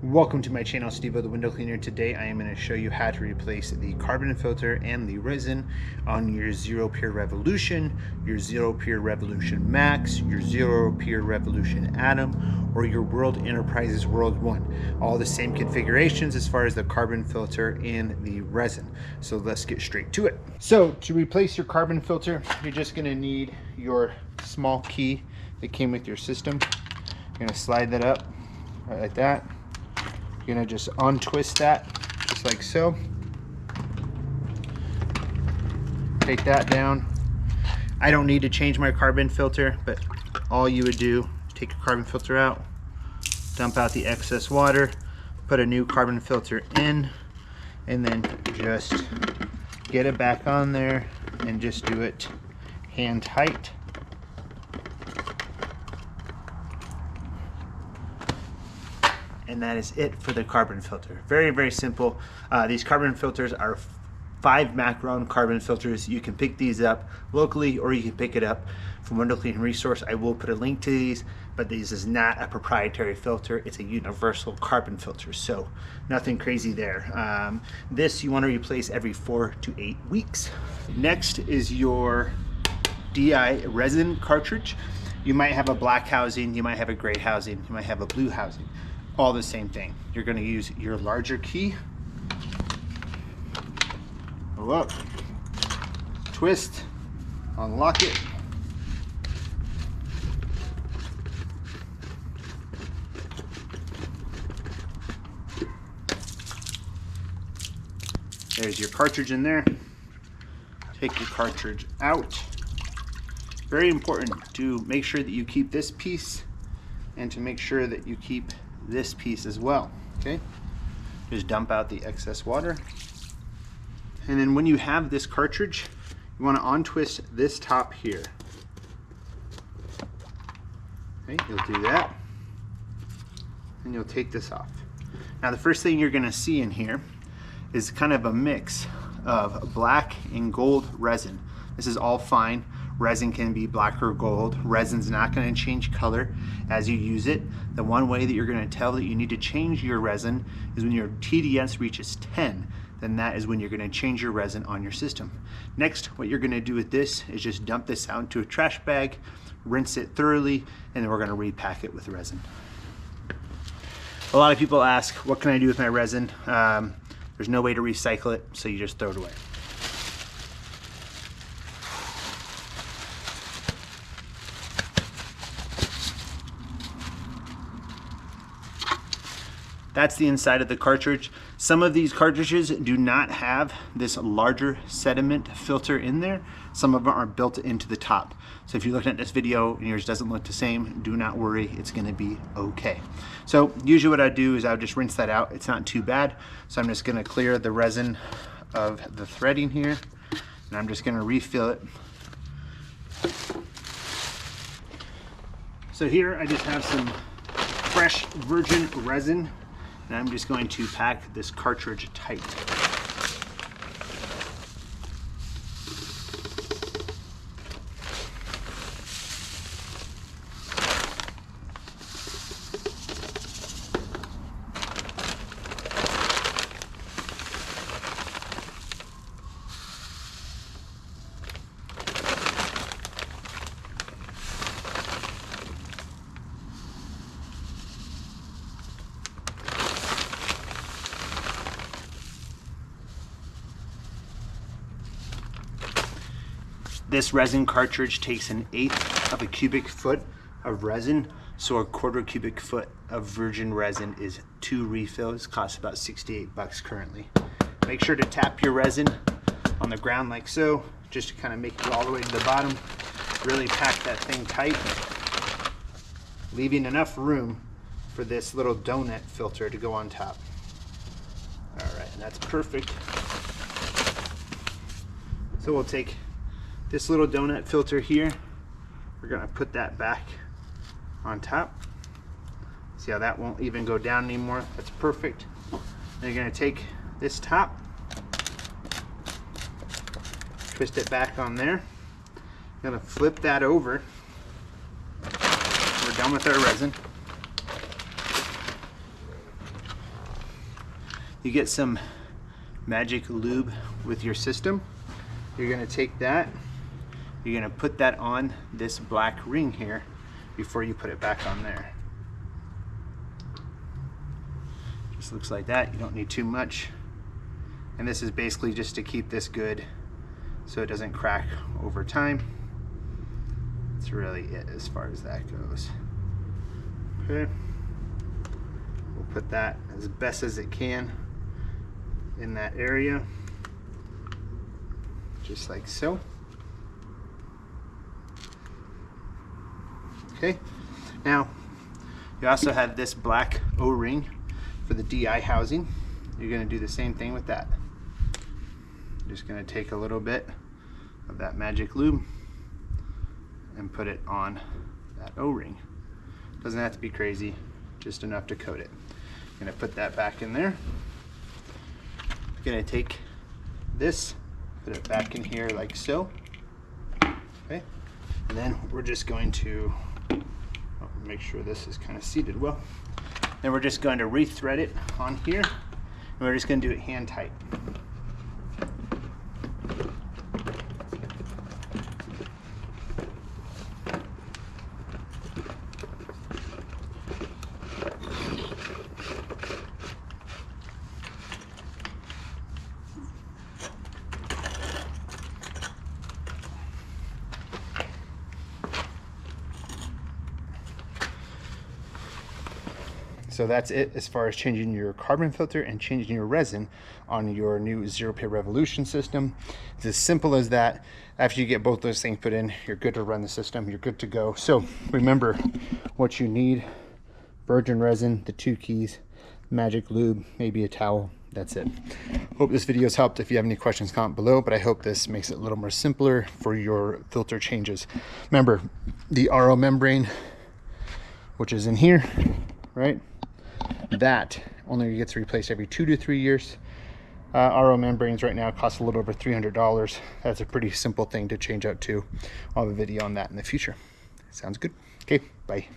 Welcome to my channel, SteveO the Window Cleaner. Today I am going to show you how to replace the carbon filter and the resin on your Xero Pure Revolution, your Xero Pure Revolution Max, your Xero Pure Revolution Atom, or your World Enterprises World 1. All the same configurations as far as the carbon filter and the resin. So let's get straight to it. So to replace your carbon filter, you're just going to need your small key that came with your system. You're going to slide that up right like that. You're gonna just untwist that, just like so. Take that down. I don't need to change my carbon filter, but all you would do is take your carbon filter out, dump out the excess water, put a new carbon filter in, and then just get it back on there and just do it hand tight. And that is it for the carbon filter. Very, very simple. These carbon filters are 5 macron carbon filters. You can pick these up locally or you can pick it up from Window Cleaning Resource. I will put a link to these, but this is not a proprietary filter. It's a universal carbon filter, so nothing crazy there. This you want to replace every 4 to 8 weeks. Next is your DI resin cartridge. You might have a black housing, you might have a gray housing, you might have a blue housing. All the same thing. You're going to use your larger key. Go up, twist, unlock it. There's your cartridge in there. Take your cartridge out. Very important to make sure that you keep this piece and to make sure that you keep this piece as well. Okay, just dump out the excess water, and then when you have this cartridge, you want to untwist this top here. Okay, you'll do that and you'll take this off. Now the first thing you're going to see in here is kind of a mix of black and gold resin. This is all fine. Resin can be black or gold. Resin's not going to change color as you use it. The one way that you're going to tell that you need to change your resin is when your TDS reaches 10. Then that is when you're going to change your resin on your system. Next, what you're going to do with this is just dump this out into a trash bag, rinse it thoroughly, and then we're going to repack it with resin. A lot of people ask, what can I do with my resin? There's no way to recycle it, so you just throw it away. That's the inside of the cartridge. Some of these cartridges do not have this larger sediment filter in there. Some of them are built into the top. So if you're looking at this video and yours doesn't look the same, do not worry, it's gonna be okay. So usually what I do is I'll just rinse that out. It's not too bad. So I'm just gonna clear the resin of the threading here, and I'm just gonna refill it. So here I just have some fresh virgin resin, and I'm just going to pack this cartridge tight. This resin cartridge takes 1/8 of a cubic foot of resin, so a 1/4 cubic foot of virgin resin is 2 refills. Costs about 68 bucks currently. Make sure to tap your resin on the ground like so, just to kind of make it all the way to the bottom. Really pack that thing tight, leaving enough room for this little donut filter to go on top. All right, and that's perfect. So we'll take this little donut filter here, we're gonna put that back on top. See how that won't even go down anymore? That's perfect. Then you're gonna take this top, twist it back on there. You're gonna flip that over. We're done with our resin. you get some magic lube with your system. You're gonna take that, you're gonna put that on this black ring here before you put it back on there. Just looks like that. You don't need too much. And this is basically just to keep this good so it doesn't crack over time. That's really it as far as that goes. Okay. We'll put that as best as it can in that area, just like so. Okay, now you also have this black O-ring for the DI housing. You're going to do the same thing with that. Just going to take a little bit of that magic lube and put it on that O-ring. Doesn't have to be crazy, just enough to coat it. I'm going to put that back in there. I'm going to take this, put it back in here like so. Okay, and then we're just going to make sure this is kind of seated well. Then we're just going to re-thread it on here, and we're just going to do it hand tight. So that's it as far as changing your carbon filter and changing your resin on your new Xero Pure Revolution system. It's as simple as that. After you get both those things put in, you're good to run the system, you're good to go. So remember what you need: virgin resin, the 2 keys, magic lube, maybe a towel. That's it. Hope this video has helped. If you have any questions, comment below, but I hope this makes it a little more simpler for your filter changes. Remember, the RO membrane, which is in here, right? That only gets replaced every 2 to 3 years. RO membranes right now cost a little over $300. That's a pretty simple thing to change out to. I'll have a video on that in the future. Sounds good. Okay, bye.